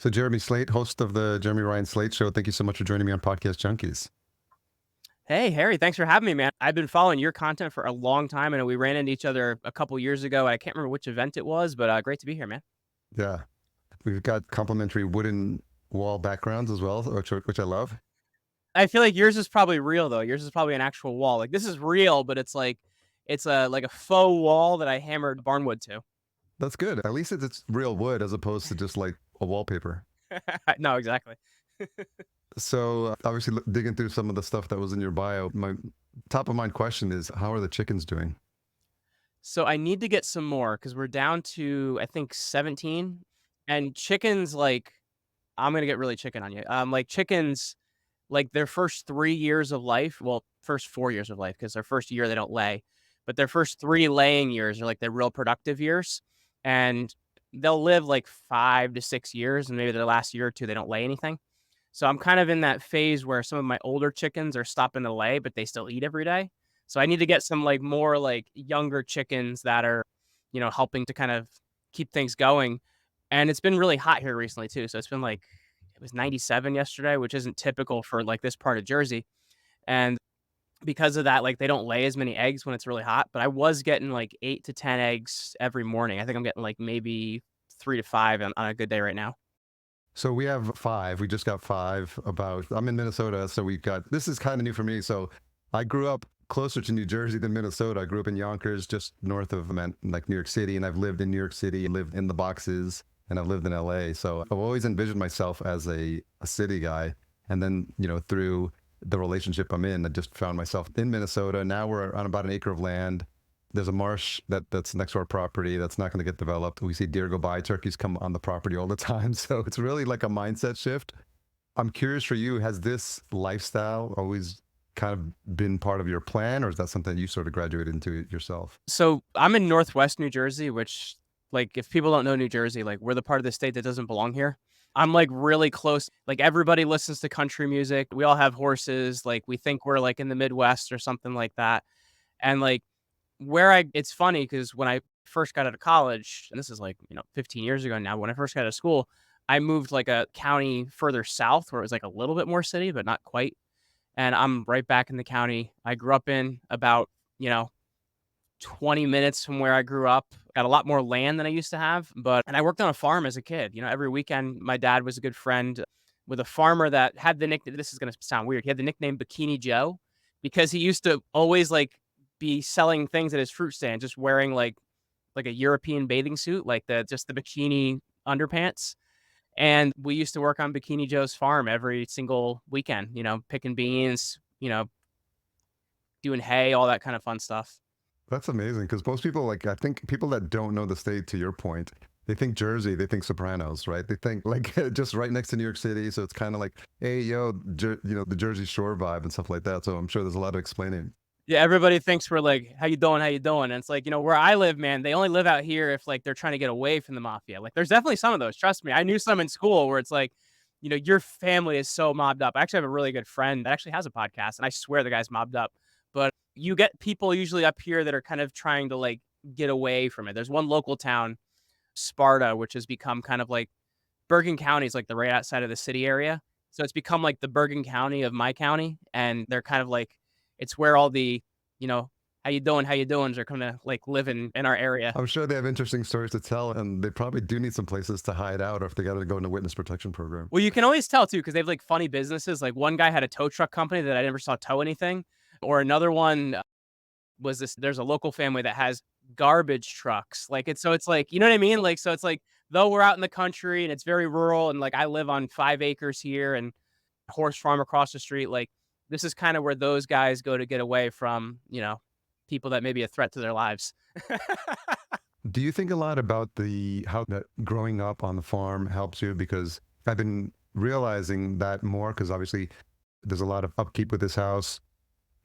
So Jeremy Slate, host of the Jeremy Ryan Slate Show. Thank you so much for joining me on Podcast Junkies. Hey, Harry, thanks for having me, man. I've been following your content for a long time. I know we ran into each other a couple years ago. I can't remember which event it was, but great to be here, man. Yeah, we've got complimentary wooden wall backgrounds as well, which I love. I feel like yours is probably real though. Yours is probably an actual wall. Like this is real, but it's a faux wall that I hammered barnwood to. That's good. At least it's real wood as opposed to just like a wallpaper. No, exactly. So obviously digging through some of the stuff that was in your bio, my top of mind question is, how are the chickens doing? So I need to get some more because we're down to I think 17, and chickens like I'm gonna get really chicken on you. Like chickens, like their first 3 years of life, well, first 4 years of life, because their first year they don't lay, but their first three laying years are like their real productive years, and they'll live like 5 to 6 years, and maybe their last year or two they don't lay anything. So I'm kind of in that phase where some of my older chickens are stopping to lay, but they still eat every day. So I need to get some like more like younger chickens that are, helping to kind of keep things going. And it's been really hot here recently too. So it's been like it was 97 yesterday, which isn't typical for like this part of Jersey. And because of that, like they don't lay as many eggs when it's really hot. But I was getting like 8 to 10 eggs every morning. I think I'm getting like maybe 3 to 5 on a good day right now. So we have five. We just got five. I'm in Minnesota, so we've got, this is kind of new for me. So I grew up closer to New Jersey than Minnesota. I grew up in Yonkers, just north of like New York City, and I've lived in New York City, lived in the boxes, and I've lived in LA. So I've always envisioned myself as a city guy. And then, through the relationship I'm in, I just found myself in Minnesota. Now we're on about an acre of land. There's a marsh that's next to our property that's not going to get developed. We see deer go by, turkeys come on the property all the time. So it's really like a mindset shift. I'm curious for you, has this lifestyle always kind of been part of your plan, or is that something you sort of graduated into yourself? So I'm in Northwest New Jersey, which, like, if people don't know New Jersey, like, we're the part of the state that doesn't belong here. I'm like really close. Like, everybody listens to country music. We all have horses. Like, we think we're like in the Midwest or something like that. And like, it's funny because when I first got out of college, and this is like, 15 years ago now, when I first got out of school, I moved like a county further south where it was like a little bit more city, but not quite. And I'm right back in the county I grew up in, about, you know, 20 minutes from where I grew up. Got a lot more land than I used to have, and I worked on a farm as a kid. Every weekend my dad was a good friend with a farmer that had the nickname, this is gonna sound weird. He had the nickname Bikini Joe because he used to always like be selling things at his fruit stand, just wearing like a European bathing suit, like the bikini underpants. And we used to work on Bikini Joe's farm every single weekend, picking beans, doing hay, all that kind of fun stuff. That's amazing because most people, like, I think people that don't know the state, to your point, they think Jersey, they think Sopranos, right? They think like just right next to New York City. So it's kind of like, hey, yo, the Jersey Shore vibe and stuff like that. So I'm sure there's a lot of explaining. Yeah, everybody thinks we're like, "How you doing? How you doing?" And it's like, where I live, man, they only live out here if like they're trying to get away from the mafia. Like, there's definitely some of those. Trust me, I knew some in school where it's like, your family is so mobbed up. I actually have a really good friend that actually has a podcast, and I swear the guy's mobbed up. But you get people usually up here that are kind of trying to like get away from it. There's one local town, Sparta, which has become kind of like Bergen County is like the right outside of the city area. So it's become like the Bergen County of my county. And they're kind of like, it's where all the, you know, how you doing? How you doing? Are kind of like living in our area. I'm sure they have interesting stories to tell, and they probably do need some places to hide out, or if they got to go into witness protection program. Well, you can always tell too, because they have like funny businesses. Like one guy had a tow truck company that I never saw tow anything. Or another one was there's a local family that has garbage trucks. Like it's like, you know what I mean? Like, so it's like, though we're out in the country and it's very rural and like I live on 5 acres here and horse farm across the street, like this is kind of where those guys go to get away from, people that may be a threat to their lives. Do you think a lot about how that growing up on the farm helps you? Because I've been realizing that more because obviously there's a lot of upkeep with this house.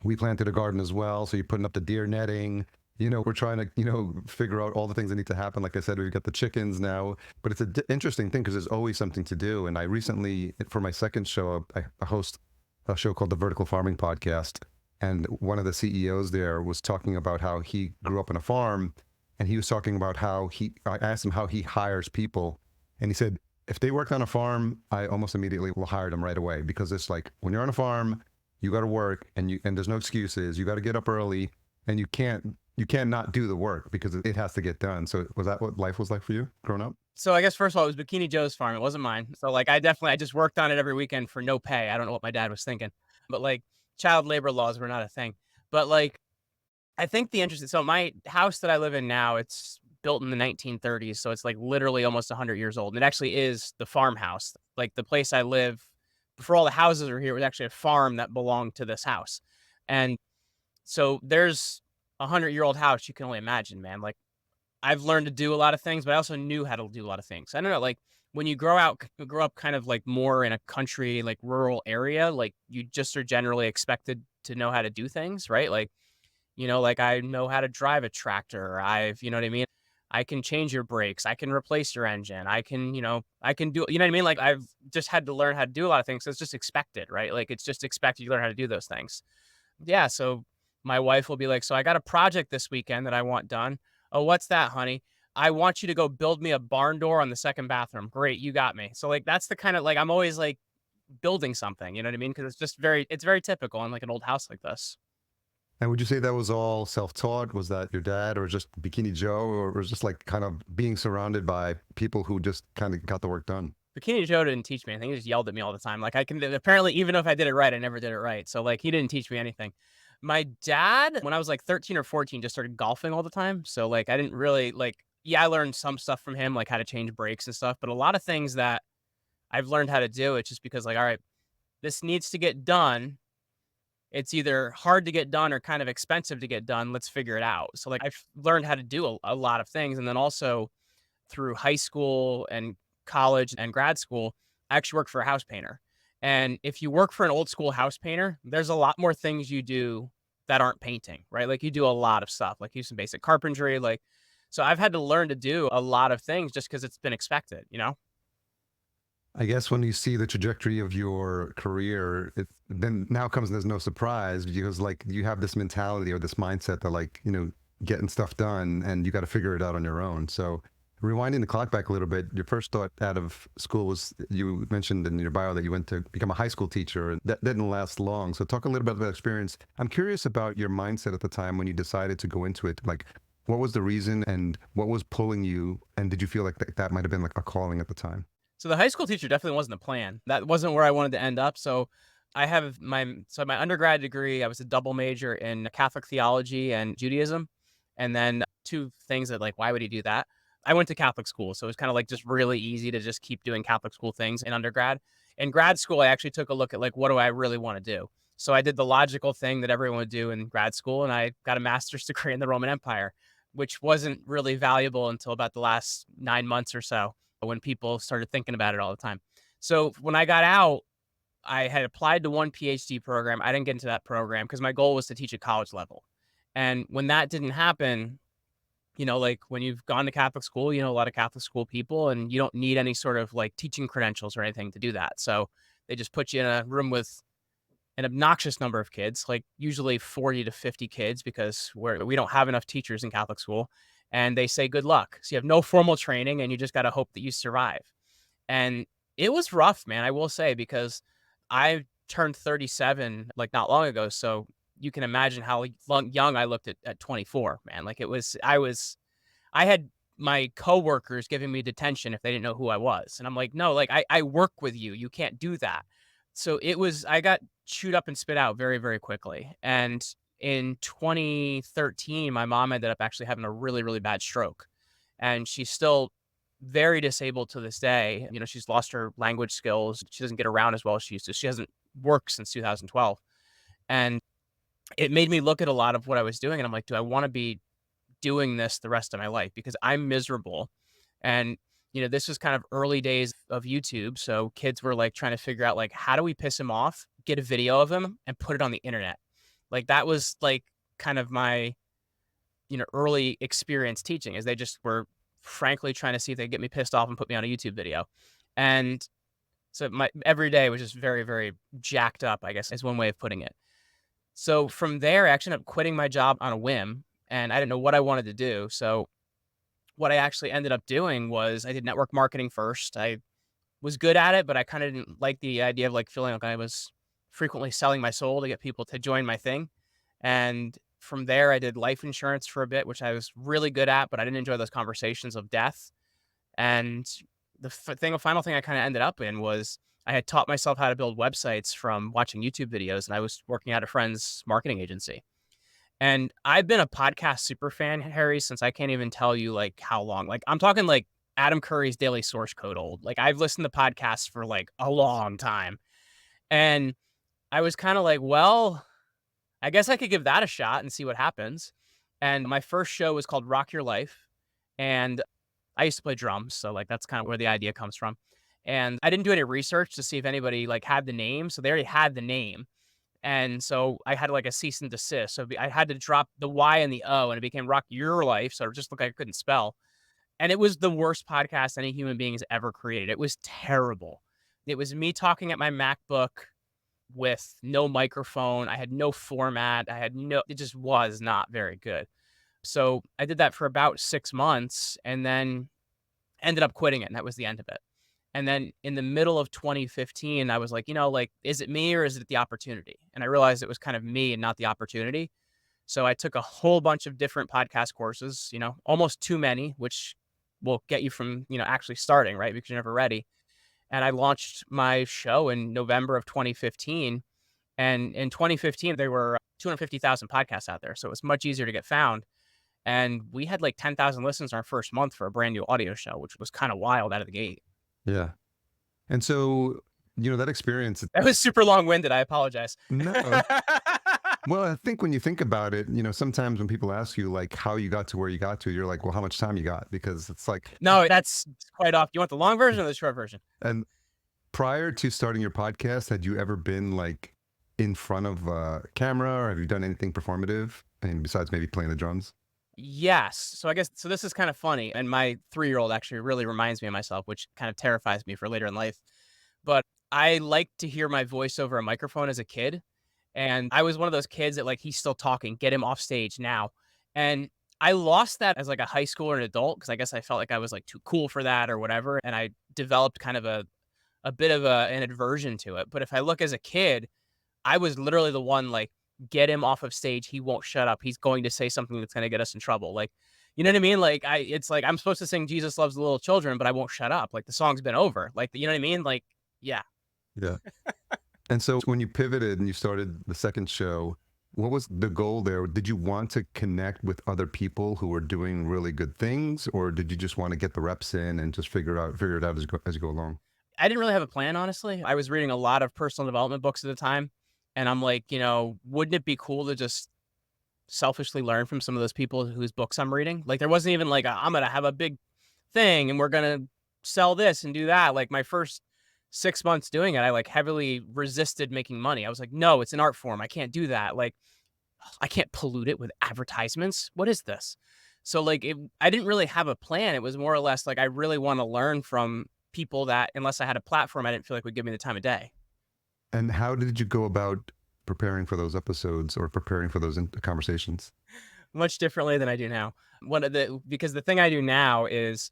We planted a garden as well, so you're putting up the deer netting. We're trying to, figure out all the things that need to happen. Like I said, we've got the chickens now, but it's an interesting thing because there's always something to do. And I recently, for my second show, I host a show called the Vertical Farming Podcast. And one of the CEOs there was talking about how he grew up on a farm, and he was talking about I asked him how he hires people. And he said, if they worked on a farm, I almost immediately will hire them right away, because it's like when you're on a farm, you got to work, and there's no excuses. You got to get up early, and you can't not do the work because it has to get done. So was that what life was like for you growing up? So I guess first of all, it was Bikini Joe's farm. It wasn't mine. So like I just worked on it every weekend for no pay. I don't know what my dad was thinking, but like child labor laws were not a thing. But like I think the interesting, so my house that I live in now, it's built in the 1930s, so it's like literally almost 100 years old. And it actually is the farmhouse. Like the place I live, before all the houses were here, it was actually a farm that belonged to this house. And so there's 100-year-old house. You can only imagine, man. Like I've learned to do a lot of things, but I also knew how to do a lot of things. I don't know, like when you grow up kind of like more in a country, like rural area, like you just are generally expected to know how to do things, right? Like, like I know how to drive a tractor. You know what I mean? I can change your brakes. I can replace your engine. I can do, you know what I mean? Like I've just had to learn how to do a lot of things. So it's just expected, right? Like it's just expected you learn how to do those things. Yeah. So my wife will be like, so I got a project this weekend that I want done. Oh, what's that, honey? I want you to go build me a barn door on the second bathroom. Great. You got me. So like, that's the kind of like, I'm always like building something, you know what I mean? Cause it's very typical in like an old house like this. And would you say that was all self-taught? Was that your dad, or just Bikini Joe, or was just like kind of being surrounded by people who just kind of got the work done? Bikini Joe didn't teach me anything. He just yelled at me all the time. Like I can apparently, even if I did it right, I never did it right. So like he didn't teach me anything. My dad, when I was like 13 or 14, just started golfing all the time. So like I didn't really like, yeah, I learned some stuff from him, like how to change brakes and stuff, but a lot of things that I've learned how to do, it's just because like, all right, this needs to get done. It's either hard to get done or kind of expensive to get done. Let's figure it out. So like I've learned how to do a lot of things. And then also through high school and college and grad school, I actually worked for a house painter. And if you work for an old school house painter, there's a lot more things you do that aren't painting, right? Like you do a lot of stuff, like you do some basic carpentry, like so I've had to learn to do a lot of things just because it's been expected, you know? I guess when you see the trajectory of your career, then now comes there's no surprise, because like you have this mentality or this mindset that like, getting stuff done and you got to figure it out on your own. So rewinding the clock back a little bit, your first thought out of school was, you mentioned in your bio that you went to become a high school teacher, and that didn't last long. So talk a little bit about that experience. I'm curious about your mindset at the time when you decided to go into it. Like, what was the reason and what was pulling you? And did you feel like that might have been like a calling at the time? So the high school teacher definitely wasn't the plan. That wasn't where I wanted to end up. So my undergrad degree, I was a double major in Catholic theology and Judaism. And then two things that like, why would he do that? I went to Catholic school. So it was kind of like just really easy to just keep doing Catholic school things in undergrad. In grad school, I actually took a look at like, what do I really want to do? So I did the logical thing that everyone would do in grad school, and I got a master's degree in the Roman Empire, which wasn't really valuable until about the last 9 months or so when people started thinking about it all the time. So when I got out, I had applied to one PhD program. I didn't get into that program because my goal was to teach at college level. And when that didn't happen, like when you've gone to Catholic school, a lot of Catholic school people, and you don't need any sort of like teaching credentials or anything to do that. So they just put you in a room with an obnoxious number of kids, like usually 40 to 50 kids, because we don't have enough teachers in Catholic school. And they say, good luck. So you have no formal training and you just got to hope that you survive. And it was rough, man, I will say, because I turned 37 like not long ago. So you can imagine how young I looked at 24, man. Like I had my coworkers giving me detention if they didn't know who I was. And I'm like, no, like I work with you. You can't do that. So I got chewed up and spit out very, very quickly. And in 2013, my mom ended up actually having a really, really bad stroke. And she's still very disabled to this day. She's lost her language skills. She doesn't get around as well as she used to. She hasn't worked since 2012. And it made me look at a lot of what I was doing. And I'm like, do I want to be doing this the rest of my life? Because I'm miserable. And, this was kind of early days of YouTube. So kids were like trying to figure out like, how do we piss him off, get a video of him and put it on the internet? Like that was like kind of my, early experience teaching, is they just were frankly trying to see if they could get me pissed off and put me on a YouTube video. And so my every day was just very, very jacked up, I guess is one way of putting it. So from there, I actually ended up quitting my job on a whim, and I didn't know what I wanted to do. So what I actually ended up doing was I did network marketing first. I was good at it, but I kind of didn't like the idea of like feeling like I was frequently selling my soul to get people to join my thing. And from there, I did life insurance for a bit, which I was really good at, but I didn't enjoy those conversations of death. And the final thing I kind of ended up in was I had taught myself how to build websites from watching YouTube videos, and I was working at a friend's marketing agency. And I've been a podcast super fan, Harry, since I can't even tell you like how long. Like I'm talking like Adam Curry's Daily Source Code old. Like I've listened to podcasts for like a long time. And I was kind of like, well, I guess I could give that a shot and see what happens. And my first show was called Rock Your Life. And I used to play drums, so like that's kind of where the idea comes from. And I didn't do any research to see if anybody like had the name, so they already had the name. And so I had like a cease and desist. So I had to drop the Y and the O, and it became Rock Your Life. So it just looked like I couldn't spell. And it was the worst podcast any human being has ever created. It was terrible. It was me talking at my MacBook with no microphone. I had no format. It just was not very good. So I did that for about 6 months and then ended up quitting it. And that was the end of it. And then in the middle of 2015, I was like, like, is it me or is it the opportunity? And I realized it was kind of me and not the opportunity. So I took a whole bunch of different podcast courses, almost too many, which will get you from, actually starting, right? Because you're never ready. And I launched my show in November of 2015. And in 2015, there were 250,000 podcasts out there. So it was much easier to get found. And we had like 10,000 listens in our first month for a brand new audio show, which was kind of wild out of the gate. Yeah. And so, that experience. That was super long-winded. I apologize. No. Well, I think when you think about it, sometimes when people ask you like how you got to where you got to, you're like, well, how much time you got? Because it's like, no, that's quite off. You want the long version or the short version? And prior to starting your podcast, had you ever been like in front of a camera, or have you done anything performative? And besides maybe playing the drums? Yes. So I guess, so this is kind of funny. And my 3-year-old actually really reminds me of myself, which kind of terrifies me for later in life. But I like to hear my voice over a microphone as a kid. And I was one of those kids that like, he's still talking, get him off stage now. And I lost that as like a high schooler and adult, because I guess I felt like I was like too cool for that or whatever. And I developed kind of a bit of an aversion to it. But if I look as a kid, I was literally the one like, get him off of stage. He won't shut up. He's going to say something that's going to get us in trouble. Like, you know what I mean? Like it's like, I'm supposed to sing Jesus Loves the Little Children, but I won't shut up. Like the song's been over. Like, you know what I mean? Like, yeah. Yeah. And so when you pivoted and you started the second show, what was the goal there? Did you want to connect with other people who were doing really good things, or did you just want to get the reps in and just figure it out as you go along? I didn't really have a plan, honestly. I was reading a lot of personal development books at the time. And I'm like, wouldn't it be cool to just selfishly learn from some of those people whose books I'm reading? Like, there wasn't even like, I'm going to have a big thing and we're going to sell this and do that. Like my first 6 months doing it, I like heavily resisted making money. I was like, no, it's an art form. I can't do that. Like, I can't pollute it with advertisements. What is this? So like, I didn't really have a plan. It was more or less like, I really want to learn from people that, unless I had a platform, I didn't feel like would give me the time of day. And how did you go about preparing for those episodes or preparing for those conversations? Much differently than I do now. Because the thing I do now is,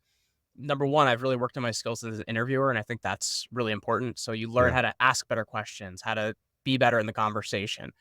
number one, I've really worked on my skills as an interviewer, and I think that's really important. So you learn how to ask better questions, how to be better in the conversation,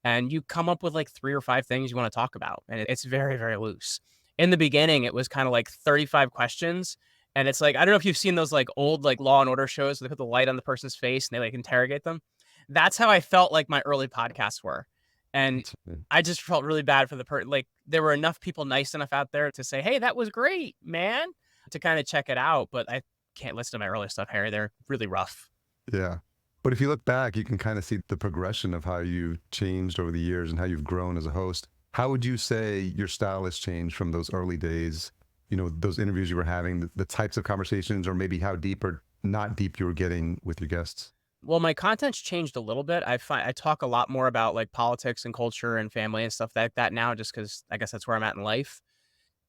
and you come up with like 3 or 5 things you want to talk about, and it's very, very loose. In the beginning, it was kind of like 35 questions, and it's like, I don't know if you've seen those like old like Law and Order shows where they put the light on the person's face and they like interrogate them. That's how I felt like my early podcasts were. And I just felt really bad for the person. Like there were enough people nice enough out there to say, hey, that was great, man, to kind of check it out. But I can't listen to my early stuff, Harry. They're really rough. Yeah. But if you look back, you can kind of see the progression of how you changed over the years and how you've grown as a host. How would you say your style has changed from those early days? Those interviews you were having, the types of conversations, or maybe how deep or not deep you were getting with your guests? Well, my content's changed a little bit. I talk a lot more about like politics and culture and family and stuff like that now, just because I guess that's where I'm at in life.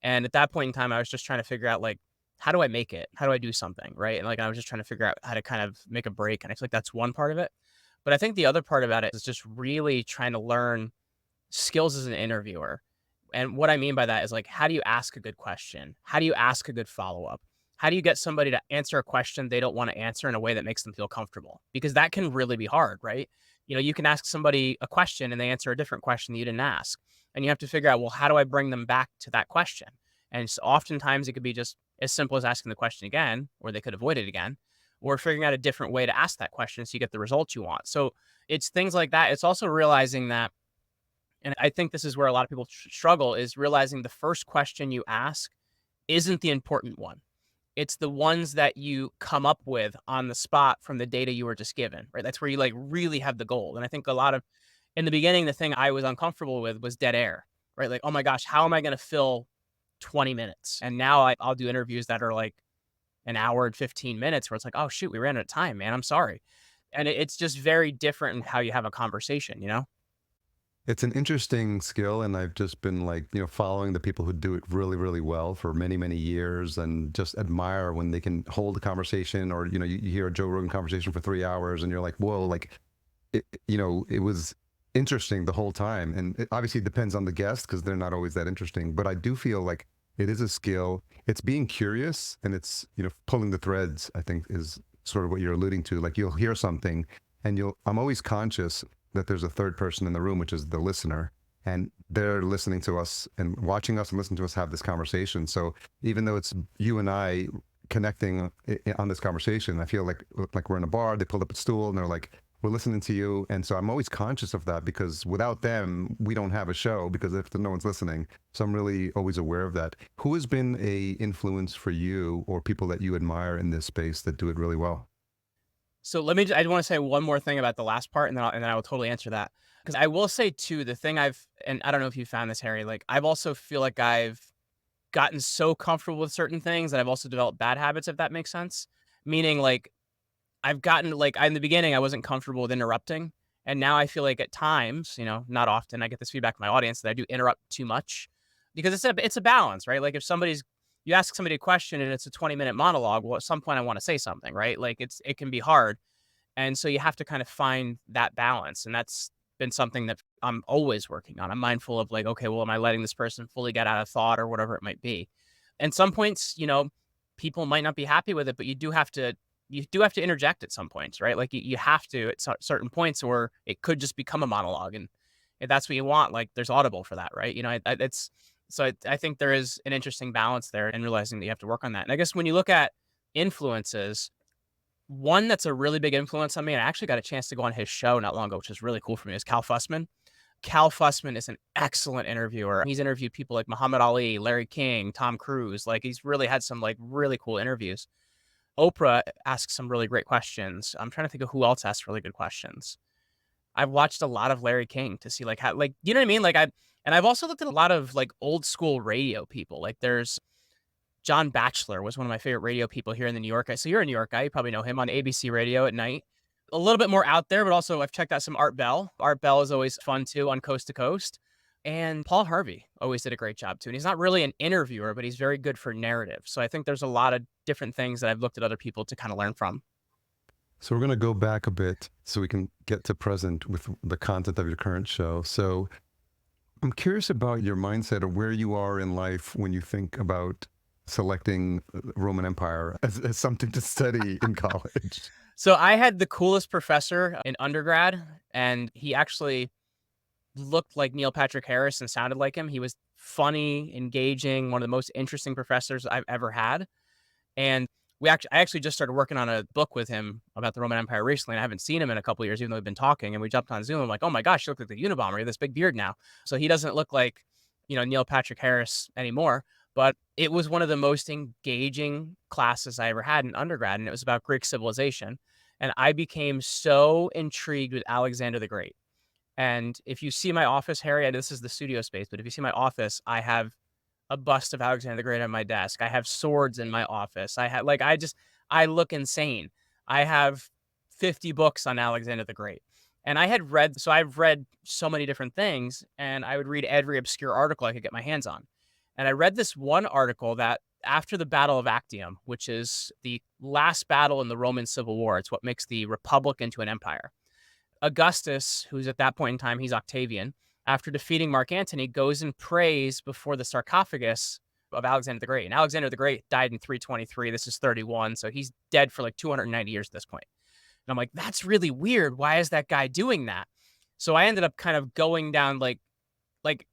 And at that point in time, I was just trying to figure out like, how do I make it? How do I do something? Right. And like, I was just trying to figure out how to kind of make a break. And I feel like that's one part of it. But I think the other part about it is just really trying to learn skills as an interviewer. And what I mean by that is like, how do you ask a good question? How do you ask a good follow-up? how do you get somebody to answer a question they don't want to answer in a way that makes them feel comfortable? Because that can really be hard, right? You can ask somebody a question and they answer a different question that you didn't ask. And you have to figure out, well, how do I bring them back to that question? And so oftentimes it could be just as simple as asking the question again, or they could avoid it again, or figuring out a different way to ask that question so you get the results you want. So it's things like that. It's also realizing that, and I think this is where a lot of people struggle, is realizing the first question you ask isn't the important one. It's the ones that you come up with on the spot from the data you were just given, right? That's where you like really have the gold. And I think a lot of, in the beginning, the thing I was uncomfortable with was dead air, right? Like, oh my gosh, how am I going to fill 20 minutes? And now I'll do interviews that are like an hour and 15 minutes where it's like, oh shoot, we ran out of time, man. I'm sorry. And it's just very different in how you have a conversation, you know? It's an interesting skill, and I've just been like, following the people who do it really, really well for many, many years, and just admire when they can hold a conversation, or you hear a Joe Rogan conversation for 3 hours, and you're like, whoa, like, it was interesting the whole time, and it obviously depends on the guest because they're not always that interesting. But I do feel like it is a skill. It's being curious, and it's pulling the threads. I think is sort of what you're alluding to. Like you'll hear something, and I'm always conscious that there's a third person in the room, which is the listener, and they're listening to us and watching us and listening to us have this conversation. So even though it's you and I connecting on this conversation, I feel like we're in a bar, they pulled up a stool and they're like, we're listening to you. And so I'm always conscious of that, because without them, we don't have a show, because if no one's listening. So I'm really always aware of that. Who has been a influence for you, or people that you admire in this space that do it really well? So I want to say one more thing about the last part, and then I will totally answer that. Because I will say too, the thing and I don't know if you found this, Harry, like I've also feel like I've gotten so comfortable with certain things that I've also developed bad habits, if that makes sense. Meaning like I've gotten like in the beginning, I wasn't comfortable with interrupting. And now I feel like at times, not often, I get this feedback from my audience that I do interrupt too much, because it's a balance, right? Like if you ask somebody a question and it's a 20-minute monologue, well, at some point I want to say something, right? Like it can be hard. And so you have to kind of find that balance. And that's been something that I'm always working on. I'm mindful of like, okay, well, am I letting this person fully get out of thought or whatever it might be? And some points, people might not be happy with it, but you do have to interject at some points, right? Like you have to at certain points, or it could just become a monologue. And if that's what you want, like there's Audible for that, right? I think there is an interesting balance there, and realizing that you have to work on that. And I guess when you look at influences, one that's a really big influence on me, and I actually got a chance to go on his show not long ago, which is really cool for me, is Cal Fussman. Cal Fussman is an excellent interviewer. He's interviewed people like Muhammad Ali, Larry King, Tom Cruise. Like he's really had some like really cool interviews. Oprah asks some really great questions. I'm trying to think of who else asks really good questions. I've watched a lot of Larry King to see like how, like, you know what I mean? I've also looked at a lot of like old school radio people. Like there's John Batchelor was one of my favorite radio people here in the New York. So you're a New York guy. You probably know him on ABC radio at night. A little bit more out there, but also I've checked out some Art Bell. Art Bell is always fun too on Coast to Coast. And Paul Harvey always did a great job too. And he's not really an interviewer, but he's very good for narrative. So I think there's a lot of different things that I've looked at other people to kind of learn from. So we're going to go back a bit so we can get to present with the content of your current show. So I'm curious about your mindset of where you are in life when you think about selecting Roman Empire as something to study in college. So I had the coolest professor in undergrad, and he actually looked like Neil Patrick Harris and sounded like him. He was funny, engaging, one of the most interesting professors I've ever had. And I actually just started working on a book with him about the Roman Empire recently. And I haven't seen him in a couple of years, even though we've been talking. And we jumped on Zoom. I'm like, oh my gosh, you look like the Unabomber. You have this big beard now. So he doesn't look like, Neil Patrick Harris anymore. But it was one of the most engaging classes I ever had in undergrad. And it was about Greek civilization. And I became so intrigued with Alexander the Great. And if you see my office, Harry, this is the studio space, but if you see my office, I have a bust of Alexander the Great on my desk. I have swords in my office. I look insane. I have 50 books on Alexander the Great. And I've read so many different things, and I would read every obscure article I could get my hands on. And I read this one article that after the Battle of Actium, which is the last battle in the Roman Civil War, it's what makes the Republic into an empire. Augustus, who's at that point in time, he's Octavian, after defeating Mark Antony, goes and prays before the sarcophagus of Alexander the Great. And Alexander the Great died in 323. This is 31. So he's dead for like 290 years at this point. And I'm like, that's really weird. Why is that guy doing that? So I ended up kind of going down like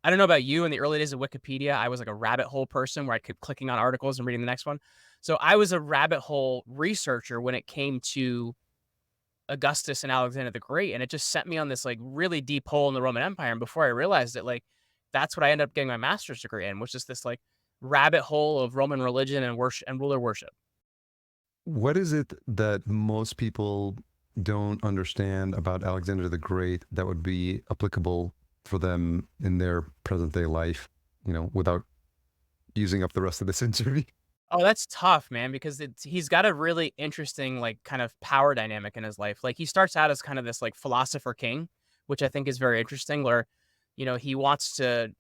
I don't know about you in the early days of Wikipedia, I was like a rabbit hole person where I kept clicking on articles and reading the next one. So I was a rabbit hole researcher when it came to Augustus and Alexander the Great, and it just sent me on this like really deep hole in the Roman Empire. And before I realized it, like that's what I ended up getting my master's degree in, which is this like rabbit hole of Roman religion and worship and ruler worship. What is it that most people don't understand about Alexander the Great that would be applicable for them in their present day life, without using up the rest of this interview? Oh, that's tough, man, because he's got a really interesting like kind of power dynamic in his life. Like he starts out as kind of this like philosopher king, which I think is very interesting, where he wants to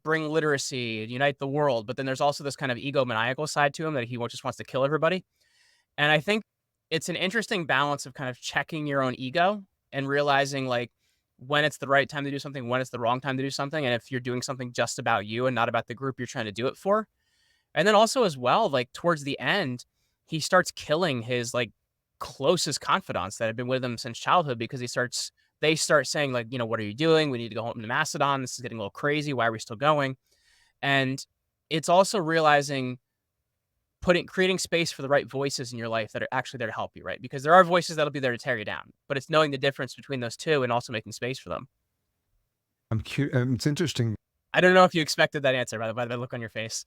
bring literacy and unite the world, but then there's also this kind of egomaniacal side to him that he just wants to kill everybody. And I think it's an interesting balance of kind of checking your own ego and realizing like when it's the right time to do something, when it's the wrong time to do something, and if you're doing something just about you and not about the group you're trying to do it for. And then also as well, like towards the end, he starts killing his like closest confidants that have been with him since childhood because they start saying like, what are you doing? We need to go home to Macedon. This is getting a little crazy. Why are we still going? And it's also realizing creating space for the right voices in your life that are actually there to help you, right? Because there are voices that'll be there to tear you down, but it's knowing the difference between those two and also making space for them. I'm curious. It's interesting. I don't know if you expected that answer by the look on your face.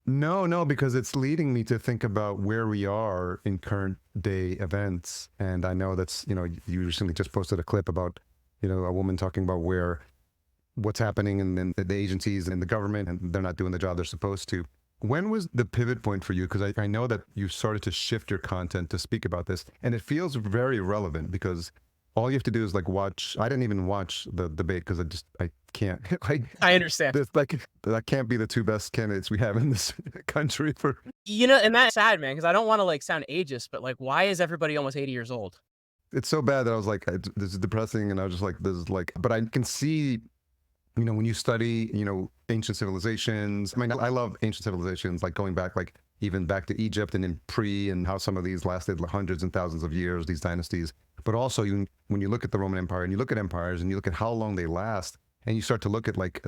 No, because it's leading me to think about where we are in current day events. And I know that's, you recently just posted a clip about, a woman talking about what's happening in the agencies and the government, and they're not doing the job they're supposed to. When was the pivot point for you? Because I know that you started to shift your content to speak about this, and it feels very relevant because all you have to do is like watch. I didn't even watch the debate because I can't. I understand. That can't be the two best candidates we have in this country for. And that's sad, man, because I don't want to like sound ageist, but like, why is everybody almost 80 years old? It's so bad that I was like, this is depressing, and I was just like, this is like. But I can see, when you study, ancient civilizations. I mean, I love ancient civilizations, like going back, like even back to Egypt and in and how some of these lasted hundreds and thousands of years, these dynasties. But also, when you look at the Roman Empire and you look at empires and you look at how long they last, and you start to look at like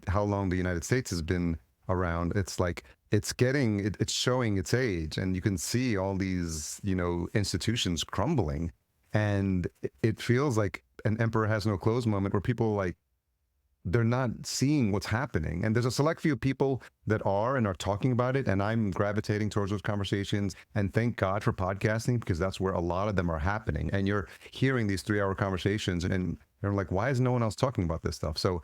how long the United States has been around, it's like it's showing its age, and you can see all these institutions crumbling, and it feels like an emperor has no clothes moment where people like they're not seeing what's happening. And there's a select few people that are and are talking about it. And I'm gravitating towards those conversations. And thank God for podcasting, because that's where a lot of them are happening. And you're hearing these 3-hour conversations and you're like, why is no one else talking about this stuff? So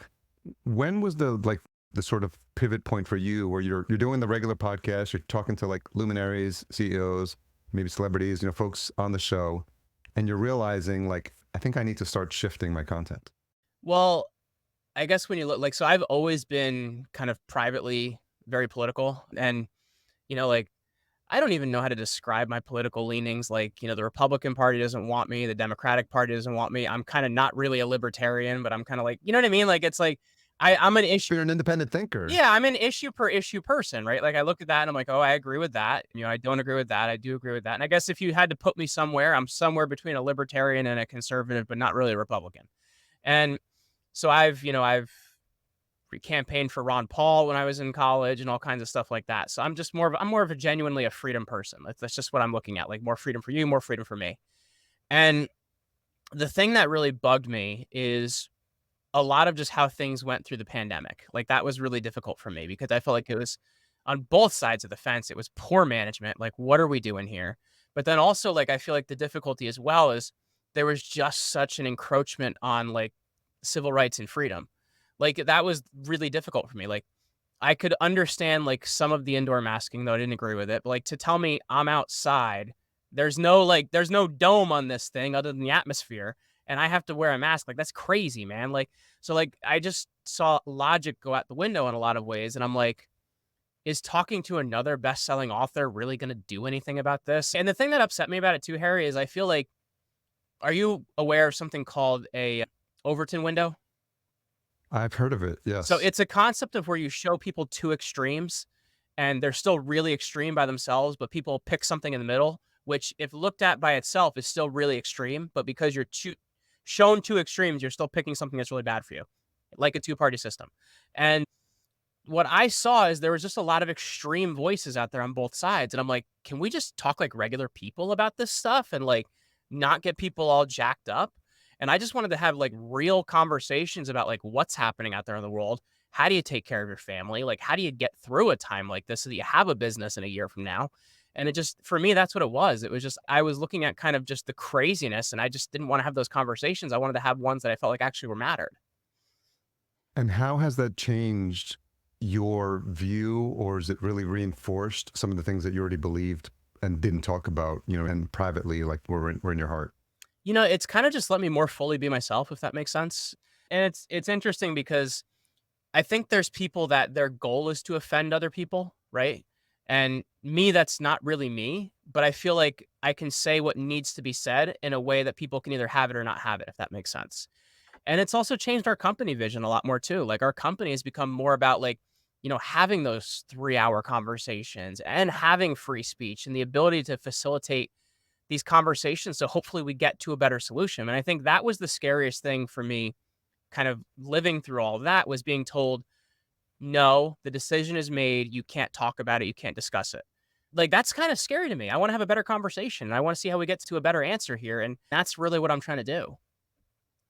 when was the sort of pivot point for you where you're doing the regular podcast, you're talking to like luminaries, CEOs, maybe celebrities, folks on the show, and you're realizing like, I think I need to start shifting my content? Well, I guess when you look like, so I've always been kind of privately very political, and, like, I don't even know how to describe my political leanings. Like, the Republican Party doesn't want me. The Democratic Party doesn't want me. I'm kind of not really a libertarian, but I'm kind of like, you know what I mean? Like, it's like, I'm an issue. You're an independent thinker. Yeah, I'm an issue per issue person, right? Like I look at that and I'm like, oh, I agree with that. I don't agree with that. I do agree with that. And I guess if you had to put me somewhere, I'm somewhere between a libertarian and a conservative, but not really a Republican. And so I've campaigned for Ron Paul when I was in college and all kinds of stuff like that. So I'm more of a genuinely a freedom person. That's just what I'm looking at. Like more freedom for you, more freedom for me. And the thing that really bugged me is a lot of just how things went through the pandemic. Like that was really difficult for me because I felt like it was on both sides of the fence. It was poor management. Like, what are we doing here? But then also like, I feel like the difficulty as well is there was just such an encroachment on like civil rights and freedom. Like that was really difficult for me. Like I could understand like some of the indoor masking, though I didn't agree with it. But like to tell me I'm outside, there's no dome on this thing other than the atmosphere, and I have to wear a mask. Like that's crazy, man. Like so like I just saw logic go out the window in a lot of ways, and I'm like, is talking to another best-selling author really going to do anything about this? And the thing that upset me about it too, Harry, is I feel like, are you aware of something called a Overton window? I've heard of it, yes. So it's a concept of where you show people two extremes and they're still really extreme by themselves, but people pick something in the middle, which if looked at by itself is still really extreme, but because you're shown two extremes, you're still picking something that's really bad for you, like a two-party system. And what I saw is there was just a lot of extreme voices out there on both sides. And I'm like, can we just talk like regular people about this stuff and like not get people all jacked up? And I just wanted to have like real conversations about like what's happening out there in the world. How do you take care of your family? Like, how do you get through a time like this so that you have a business in a year from now? And it just, for me, that's what it was. It was just, I was looking at kind of just the craziness and I just didn't want to have those conversations. I wanted to have ones that I felt like actually were mattered. And how has that changed your view, or is it really reinforced some of the things that you already believed and didn't talk about, and privately, like were in your heart? It's kind of just let me more fully be myself, if that makes sense. And it's interesting because I think there's people that their goal is to offend other people, right? And me, that's not really me, but I feel like I can say what needs to be said in a way that people can either have it or not have it, if that makes sense. And it's also changed our company vision a lot more too. Like our company has become more about like, having those 3-hour conversations and having free speech and the ability to facilitate these conversations. So hopefully we get to a better solution. And I think that was the scariest thing for me, kind of living through all of that, was being told, no, the decision is made. You can't talk about it. You can't discuss it. Like that's kind of scary to me. I want to have a better conversation. I want to see how we get to a better answer here. And that's really what I'm trying to do.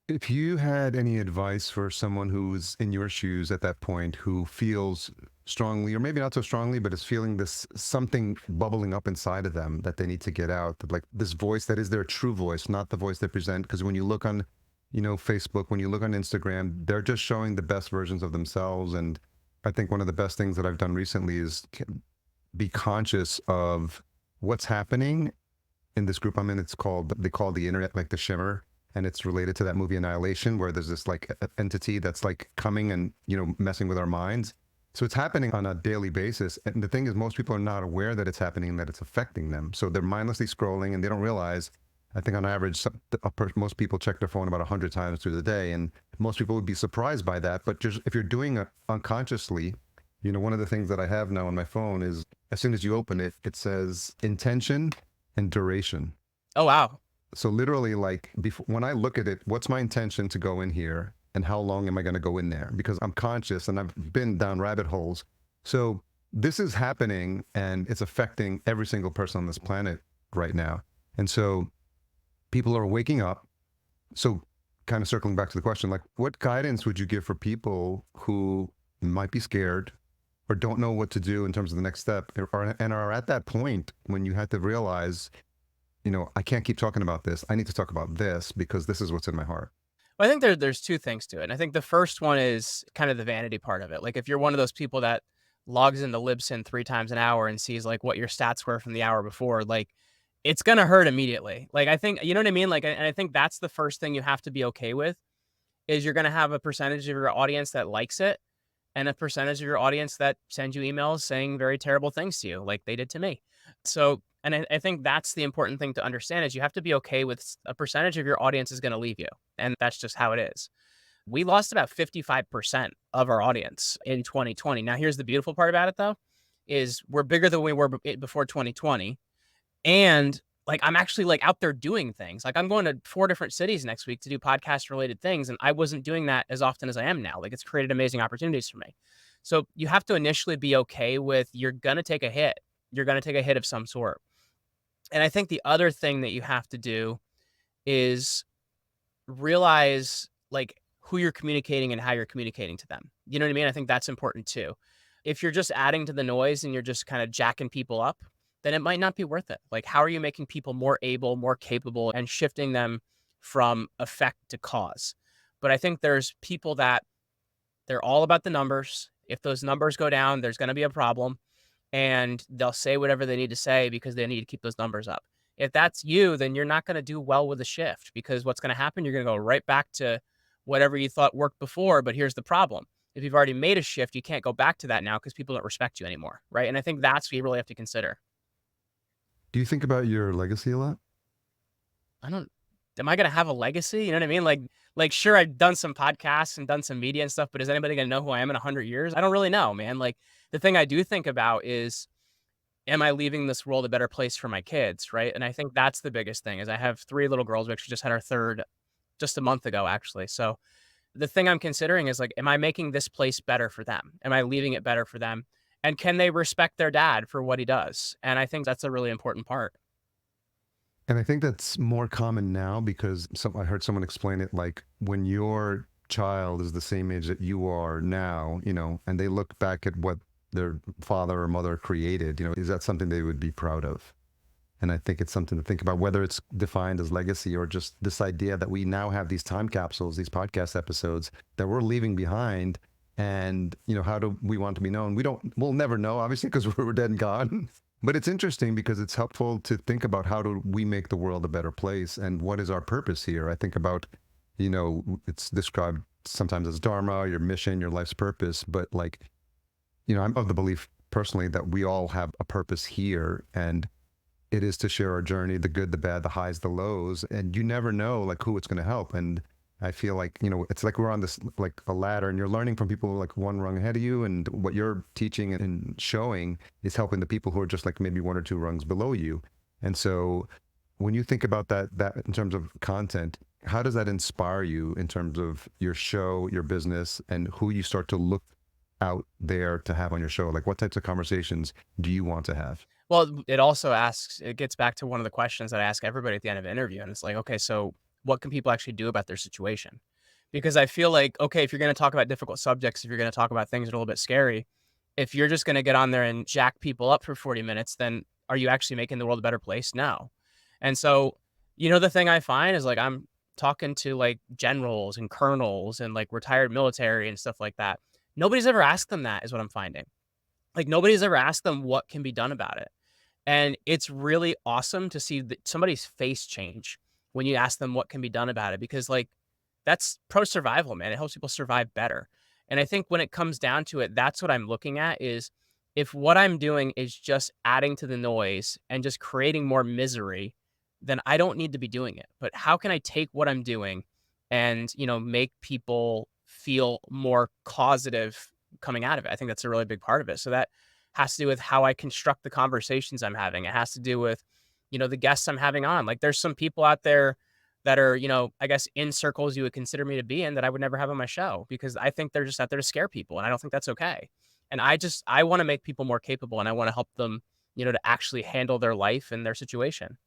If you had any advice for someone who's in your shoes at that point, who feels strongly, or maybe not so strongly, but is feeling this something bubbling up inside of them that they need to get out, like this voice that is their true voice, not the voice they present. Because when you look on, Facebook, when you look on Instagram, they're just showing the best versions of themselves. And I think one of the best things that I've done recently is be conscious of what's happening in this group I'm in. They call the internet like the shimmer. And it's related to that movie Annihilation, where there's this like entity that's like coming and, messing with our minds. So it's happening on a daily basis. And the thing is, most people are not aware that it's happening and that it's affecting them. So they're mindlessly scrolling and they don't realize. I think on average, most people check their phone about 100 times through the day. And most people would be surprised by that. But just if you're doing it unconsciously, one of the things that I have now on my phone is as soon as you open it, it says intention and duration. Oh, wow. So literally, like when I look at it, what's my intention to go in here and how long am I going to go in there? Because I'm conscious and I've been down rabbit holes. So this is happening and it's affecting every single person on this planet right now. And so people are waking up. So kind of circling back to the question, like what guidance would you give for people who might be scared or don't know what to do in terms of the next step, and are at that point when you had to realize, I can't keep talking about this. I need to talk about this because this is what's in my heart. Well, I think there's two things to it. And I think the first one is kind of the vanity part of it. Like if you're one of those people that logs into Libsyn 3 times an hour and sees like what your stats were from the hour before, like it's going to hurt immediately. Like I think, you know what I mean? Like, and I think that's the first thing you have to be okay with, is you're going to have a percentage of your audience that likes it and a percentage of your audience that sends you emails saying very terrible things to you, like they did to me. So, and I think that's the important thing to understand, is you have to be okay with a percentage of your audience is going to leave you. And that's just how it is. We lost about 55% of our audience in 2020. Now, here's the beautiful part about it, though, is we're bigger than we were before 2020. And like, I'm actually like out there doing things. Like I'm going to 4 different cities next week to do podcast related things. And I wasn't doing that as often as I am now. Like it's created amazing opportunities for me. So you have to initially be okay with, you're going to take a hit. You're going to take a hit of some sort. And I think the other thing that you have to do is realize like who you're communicating and how you're communicating to them. You know what I mean? I think that's important too. If you're just adding to the noise and you're just kind of jacking people up, then it might not be worth it. Like, how are you making people more able, more capable, and shifting them from effect to cause? But I think there's people that they're all about the numbers. If those numbers go down, there's going to be a problem, and they'll say whatever they need to say because they need to keep those numbers up. If that's you, then you're not going to do well with the shift, because what's going to happen, you're going to go right back to whatever you thought worked before. But here's the problem. If you've already made a shift, you can't go back to that now because people don't respect you anymore. Right. And I think that's what you really have to consider. Do you think about your legacy a lot? I don't am I going to have a legacy? You know what I mean? Like, sure, I've done some podcasts and done some media and stuff, but is anybody going to know who I am in 100 years? I don't really know, man. Like, the thing I do think about is, am I leaving this world a better place for my kids? Right. And I think that's the biggest thing is I have 3 little girls. We actually just had our third just a month ago, actually. So the thing I'm considering is like, am I making this place better for them? Am I leaving it better for them? And can they respect their dad for what he does? And I think that's a really important part. And I think that's more common now because I heard someone explain it like when your child is the same age that you are now, and they look back at what their father or mother created, is that something they would be proud of? And I think it's something to think about, whether it's defined as legacy or just this idea that we now have these time capsules, these podcast episodes that we're leaving behind. And, how do we want to be known? We'll never know, obviously, because we're dead and gone. But it's interesting because it's helpful to think about how do we make the world a better place and what is our purpose here? I think about, it's described sometimes as dharma, your mission, your life's purpose. But like, I'm of the belief personally that we all have a purpose here, and it is to share our journey, the good, the bad, the highs, the lows, and you never know like who it's going to help. And I feel like, it's like we're on this, like a ladder, and you're learning from people like one rung ahead of you. And what you're teaching and showing is helping the people who are just like maybe 1 or 2 rungs below you. And so when you think about that in terms of content, how does that inspire you in terms of your show, your business, and who you start to look out there to have on your show? Like, what types of conversations do you want to have? Well, it gets back to one of the questions that I ask everybody at the end of an interview. And it's like, okay, so what can people actually do about their situation? Because I feel like, okay, if you're going to talk about difficult subjects, if you're going to talk about things that are a little bit scary, if you're just going to get on there and jack people up for 40 minutes, then are you actually making the world a better place? No. And so, the thing I find is like, I'm talking to like generals and colonels and like retired military and stuff like that. Nobody's ever asked them that, is what I'm finding. Like, nobody's ever asked them what can be done about it. And it's really awesome to see somebody's face change when you ask them what can be done about it, because like that's pro survival, man. It helps people survive better. And I think when it comes down to it, that's what I'm looking at is if what I'm doing is just adding to the noise and just creating more misery, then I don't need to be doing it. But how can I take what I'm doing and, make people feel more causative coming out of it? I think that's a really big part of it. So that has to do with how I construct the conversations I'm having. It has to do with, the guests I'm having on. Like there's some people out there that are, I guess in circles you would consider me to be in that I would never have on my show because I think they're just out there to scare people. And I don't think that's okay. And I want to make people more capable and I want to help them, to actually handle their life and their situation.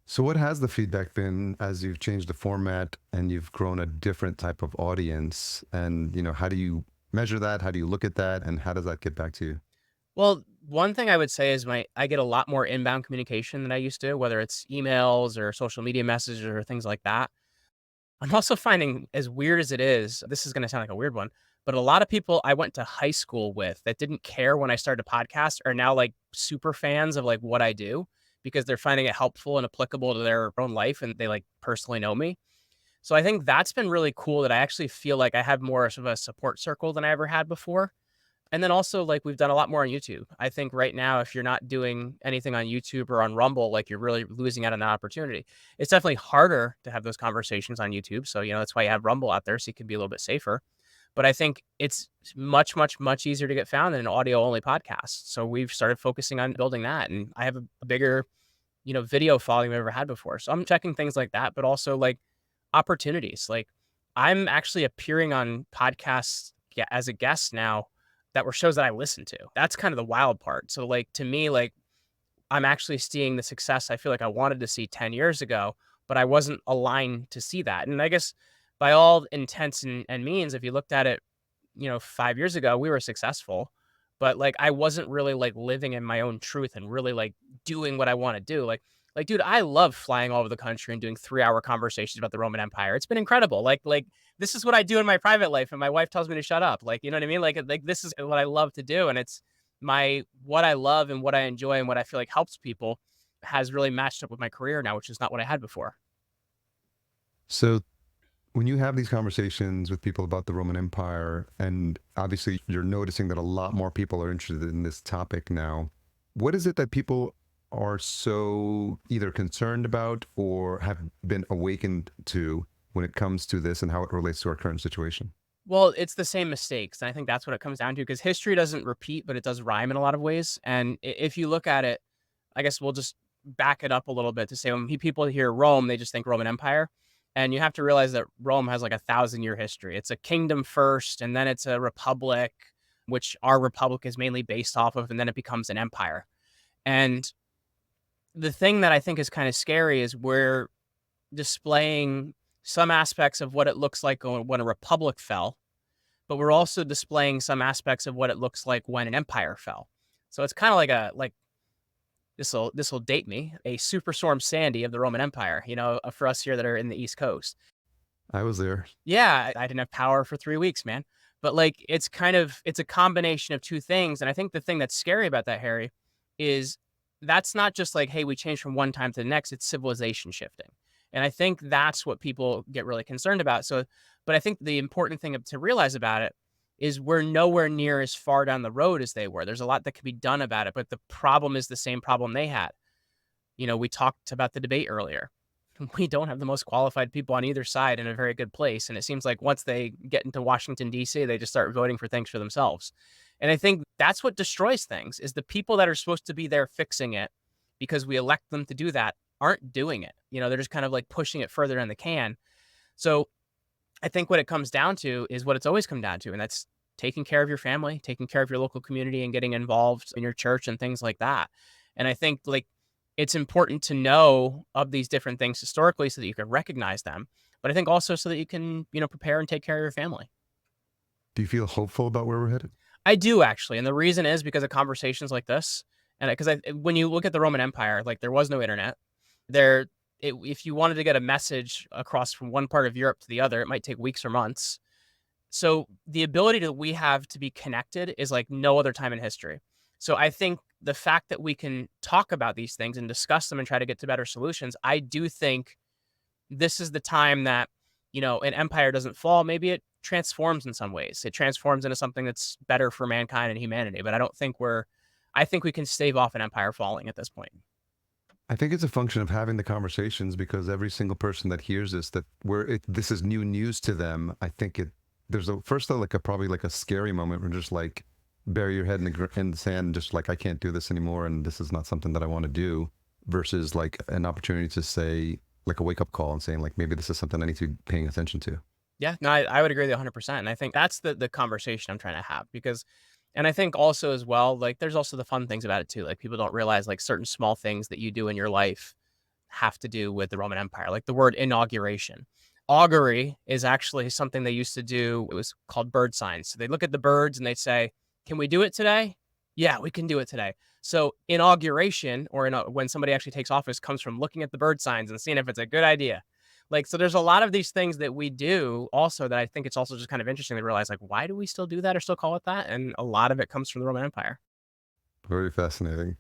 So what has the feedback been as you've changed the format and you've grown a different type of audience? And, how do you measure that? How do you look at that? And how does that get back to you? Well, one thing I would say is I get a lot more inbound communication than I used to, whether it's emails or social media messages or things like that. I'm also finding, as weird as it is, this is going to sound like a weird one, but a lot of people I went to high school with that didn't care when I started a podcast are now like super fans of like what I do because they're finding it helpful and applicable to their own life and they like personally know me. So I think that's been really cool that I actually feel like I have more of a support circle than I ever had before. And then also, like, we've done a lot more on YouTube. I think right now, if you're not doing anything on YouTube or on Rumble, like, you're really losing out on that opportunity. It's definitely harder to have those conversations on YouTube. So, that's why you have Rumble out there so you can be a little bit safer. But I think it's much, much, much easier to get found than an audio only podcast. So we've started focusing on building that. And I have a bigger, video following I've ever had before. So I'm checking things like that, but also like opportunities. Like I'm actually appearing on podcasts as a guest now that were shows that I listened to. That's kind of the wild part. So like to me, like I'm actually seeing the success I feel like I wanted to see 10 years ago, but I wasn't aligned to see that. And I guess by all intents and means, if you looked at it, 5 years ago, we were successful, but like I wasn't really like living in my own truth and really like doing what I want to do. Like, dude, I love flying all over the country and doing 3-hour conversations about the Roman Empire. It's been incredible. Like this is what I do in my private life, and my wife tells me to shut up. Like, you know what I mean? Like this is what I love to do, and it's what I love and what I enjoy and what I feel like helps people has really matched up with my career now, which is not what I had before. So when you have these conversations with people about the Roman Empire, and obviously you're noticing that a lot more people are interested in this topic now, what is it that people are so either concerned about or have been awakened to when it comes to this and how it relates to our current situation? Well, it's the same mistakes, and I think that's what it comes down to, because history doesn't repeat, but it does rhyme in a lot of ways, and if you look at it, I guess we'll just back it up a little bit to say when people hear Rome, they just think Roman Empire, and you have to realize that Rome has like a 1,000-year history. It's a kingdom first, and then it's a republic, which our republic is mainly based off of, and then it becomes an empire. And the thing that I think is kind of scary is we're displaying some aspects of what it looks like when a republic fell, but we're also displaying some aspects of what it looks like when an empire fell. So it's kind of like this will date me, a superstorm Sandy of the Roman Empire, for us here that are in the East Coast. I was there. Yeah, I didn't have power for 3 weeks, man. But like it's a combination of two things. And I think the thing that's scary about that, Harry, is that's not just like, hey, we changed from one time to the next, it's civilization shifting. And I think that's what people get really concerned about. So, but I think the important thing to realize about it is we're nowhere near as far down the road as they were. There's a lot that could be done about it, but the problem is the same problem they had. We talked about the debate earlier. We don't have the most qualified people on either side in a very good place. And it seems like once they get into Washington, D.C., they just start voting for things for themselves. And I think that's what destroys things, is the people that are supposed to be there fixing it because we elect them to do that aren't doing it. They're just kind of like pushing it further in the can. So I think what it comes down to is what it's always come down to, and that's taking care of your family, taking care of your local community, and getting involved in your church and things like that. And I think like it's important to know of these different things historically so that you can recognize them, but I think also so that you can, prepare and take care of your family. Do you feel hopeful about where we're headed? I do, actually. And the reason is because of conversations like this. And because when you look at the Roman Empire, like there was no internet. If you wanted to get a message across from one part of Europe to the other, it might take weeks or months. So the ability that we have to be connected is like no other time in history. So I think the fact that we can talk about these things and discuss them and try to get to better solutions, I do think this is the time that, an empire doesn't fall. Maybe it transforms in some ways. It transforms into something that's better for mankind and humanity. But I think we can stave off an empire falling at this point. I think it's a function of having the conversations, because every single person that hears this, this is new news to them. I think there's probably like a scary moment where just like bury your head in the sand and just like, I can't do this anymore. And this is not something that I want to do, versus like an opportunity to say like a wake up call and saying like, maybe this is something I need to be paying attention to. Yeah, no, I would agree with you 100%. And I think that's the conversation I'm trying to have and I think also as well, like there's also the fun things about it too. Like people don't realize like certain small things that you do in your life have to do with the Roman Empire, like the word inauguration. Augury is actually something they used to do. It was called bird signs. So they look at the birds and they say, can we do it today? Yeah, we can do it today. So inauguration, or when somebody actually takes office, comes from looking at the bird signs and seeing if it's a good idea. Like, so there's a lot of these things that we do also that I think it's also just kind of interesting to realize, like, why do we still do that or still call it that? And a lot of it comes from the Roman Empire. Very fascinating.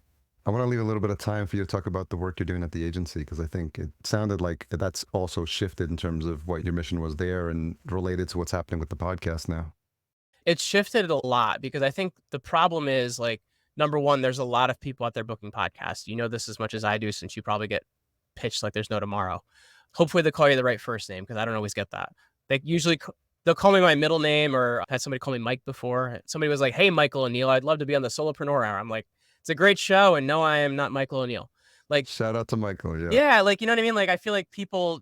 I want to leave a little bit of time for you to talk about the work you're doing at the agency, because I think it sounded like that's also shifted in terms of what your mission was there and related to what's happening with the podcast now. It's shifted a lot because I think the problem is, like, number one, there's a lot of people out there booking podcasts. You know this as much as I do, since you probably get pitched like there's no tomorrow. Hopefully they call you the right first name, because I don't always get that. They'll call me my middle name, or I've had somebody call me Mike before. Somebody was like, hey, Michael O'Neill, I'd love to be on the Solopreneur Hour. I'm like, it's a great show. And no, I am not Michael O'Neill. Like, shout out to Michael. Yeah. Yeah. Like, you know what I mean? Like, I feel like people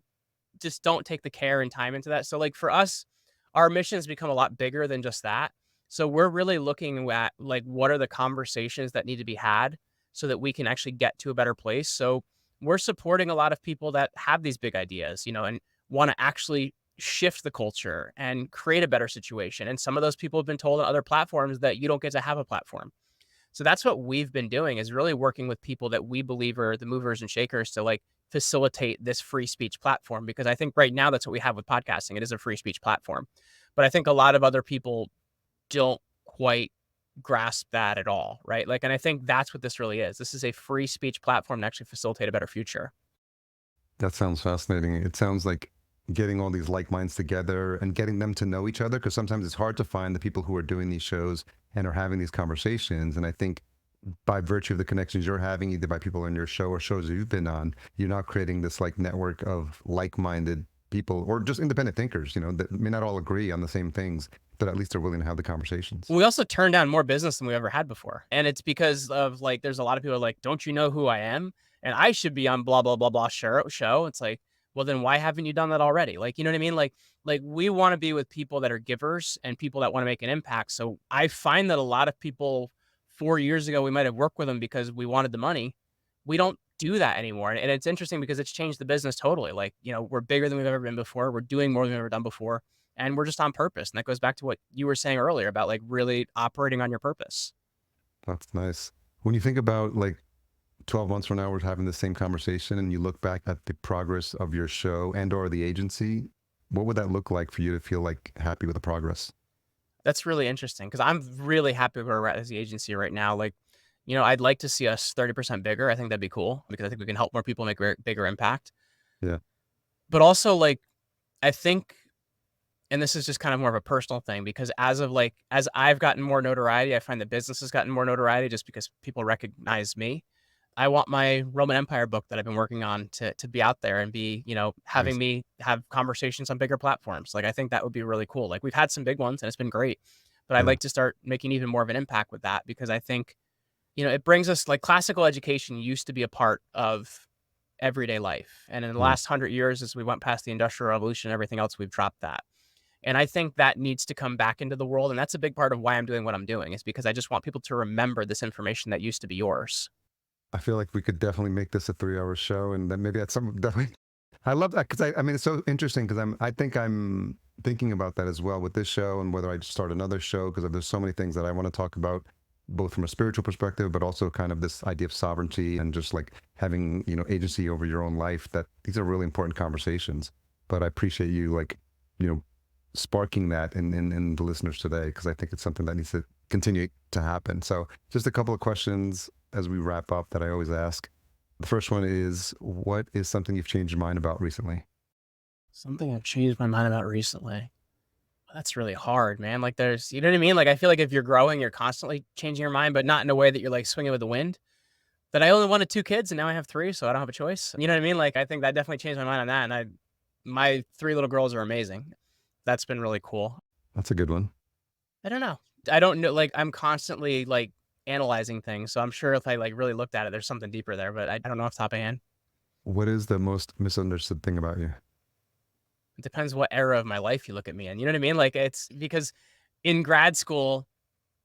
just don't take the care and time into that. So like for us, our missions become a lot bigger than just that. So we're really looking at like, what are the conversations that need to be had so that we can actually get to a better place. So we're supporting a lot of people that have these big ideas, and want to actually shift the culture and create a better situation. And some of those people have been told on other platforms that you don't get to have a platform. So that's what we've been doing, is really working with people that we believe are the movers and shakers to like facilitate this free speech platform. Because I think right now that's what we have with podcasting. It is a free speech platform. But I think a lot of other people don't quite grasp that at all, right? Like, and I think that's what this really is. This is a free speech platform to actually facilitate a better future. That sounds fascinating. It sounds like getting all these like minds together and getting them to know each other, because sometimes it's hard to find the people who are doing these shows and are having these conversations. And I think by virtue of the connections you're having, either by people on your show or shows that you've been on, you're now creating this like network of like-minded people or just independent thinkers, that may not all agree on the same things, but at least they're willing to have the conversations. We also turned down more business than we ever had before. And it's because of like, there's a lot of people like, don't you know who I am? And I should be on blah, blah, blah, blah show. It's like, well, then why haven't you done that already? Like, you know what I mean? Like we want to be with people that are givers and people that want to make an impact. So I find that a lot of people 4 years ago, we might have worked with them because we wanted the money. We don't do that anymore. And it's interesting because it's changed the business totally. Like, we're bigger than we've ever been before. We're doing more than we've ever done before. And we're just on purpose. And that goes back to what you were saying earlier about like really operating on your purpose. That's nice. When you think about like 12 months from now, we're having the same conversation and you look back at the progress of your show and or the agency, what would that look like for you to feel like happy with the progress? That's really interesting because I'm really happy where we're at as the agency right now. Like, I'd like to see us 30% bigger. I think that'd be cool because I think we can help more people make bigger impact. Yeah. But also like, I think, and this is just kind of more of a personal thing because as I've gotten more notoriety, I find the business has gotten more notoriety just because people recognize me. I want my Roman Empire book that I've been working on to be out there and be, having Nice. me have conversations on bigger platforms. Like, I think that would be really cool. Like, we've had some big ones and it's been great, but I'd Yeah. like to start making even more of an impact with that because I think, it brings us like classical education used to be a part of everyday life. And in the Yeah. last 100 years, as we went past the Industrial Revolution and everything else, we've dropped that. And I think that needs to come back into the world. And that's a big part of why I'm doing what I'm doing is because I just want people to remember this information that used to be yours. I feel like we could definitely make this a 3 hour show and then maybe at some definitely. I love that because I mean, it's so interesting because I think I'm thinking about that as well with this show and whether I start another show because there's so many things that I want to talk about both from a spiritual perspective, but also kind of this idea of sovereignty and just like having, agency over your own life, that these are really important conversations. But I appreciate you like, you know, sparking that in the listeners today, because I think it's something that needs to continue to happen. So just a couple of questions as we wrap up that I always ask. The first one is, what is something you've changed your mind about recently? Something I've changed my mind about recently. That's really hard, man. Like there's, you know what I mean? Like I feel like if you're growing, you're constantly changing your mind, but not in a way that you're like swinging with the wind. That I only wanted 2 kids and now I have 3, so I don't have a choice. You know what I mean? Like I think that definitely changed my mind on that. And my 3 little girls are amazing. That's been really cool. That's a good one. I don't know. I don't know. Like I'm constantly like analyzing things. So I'm sure if I like really looked at it, there's something deeper there, but I don't know off the top of hand. What is the most misunderstood thing about you? It depends what era of my life you look at me in. You know what I mean? Like it's because in grad school,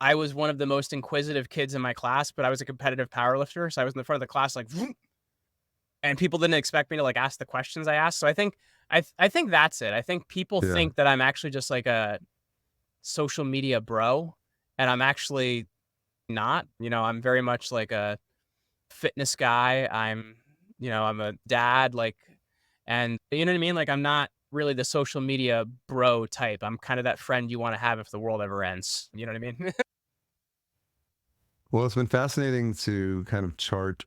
I was one of the most inquisitive kids in my class, but I was a competitive powerlifter. So I was in the front of the class, like, vroom, and people didn't expect me to like ask the questions I asked. So I think, I think that's it. I think people Yeah. think that I'm actually just like a social media bro, and I'm actually not. I'm very much like a fitness guy. I'm a dad, like, and you know what I mean? Like, I'm not really the social media bro type. I'm kind of that friend you want to have if the world ever ends. You know what I mean? Well, it's been fascinating to kind of chart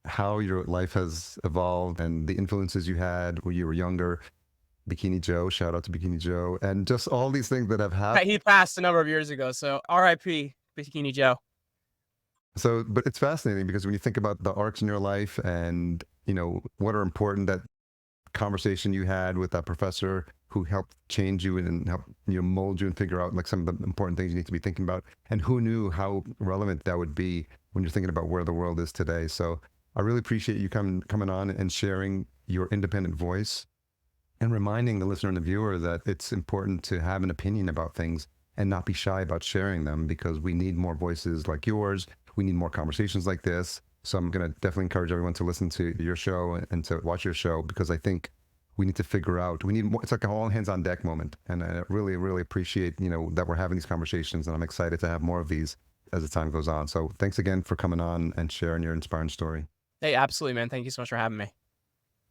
how your life has evolved and the influences you had when you were younger. Bikini Joe, shout out to Bikini Joe, and just all these things that have happened. He passed a number of years ago, so R.I.P. Bikini Joe. So, but it's fascinating because when you think about the arcs in your life and, what are important, that conversation you had with that professor who helped change you and help, mold you and figure out like some of the important things you need to be thinking about. And who knew how relevant that would be when you're thinking about where the world is today. So I really appreciate you coming on and sharing your independent voice and reminding the listener and the viewer that it's important to have an opinion about things and not be shy about sharing them, because we need more voices like yours. We need more conversations like this. So I'm going to definitely encourage everyone to listen to your show and to watch your show, because I think we need to figure out, we need more, it's like an all hands on deck moment. And I really, really appreciate, that we're having these conversations, and I'm excited to have more of these as the time goes on. So thanks again for coming on and sharing your inspiring story. Hey, absolutely, man. Thank you so much for having me.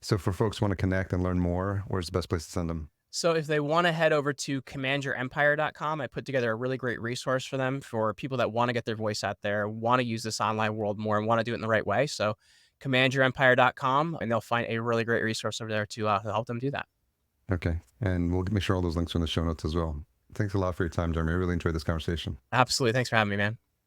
So for folks who want to connect and learn more, where's the best place to send them? So if they want to head over to commandyourempire.com, I put together a really great resource for them for people that want to get their voice out there, want to use this online world more, and want to do it in the right way. So commandyourempire.com, and they'll find a really great resource over there to help them do that. Okay. And we'll make sure all those links are in the show notes as well. Thanks a lot for your time, Jeremy. I really enjoyed this conversation. Absolutely. Thanks for having me, man.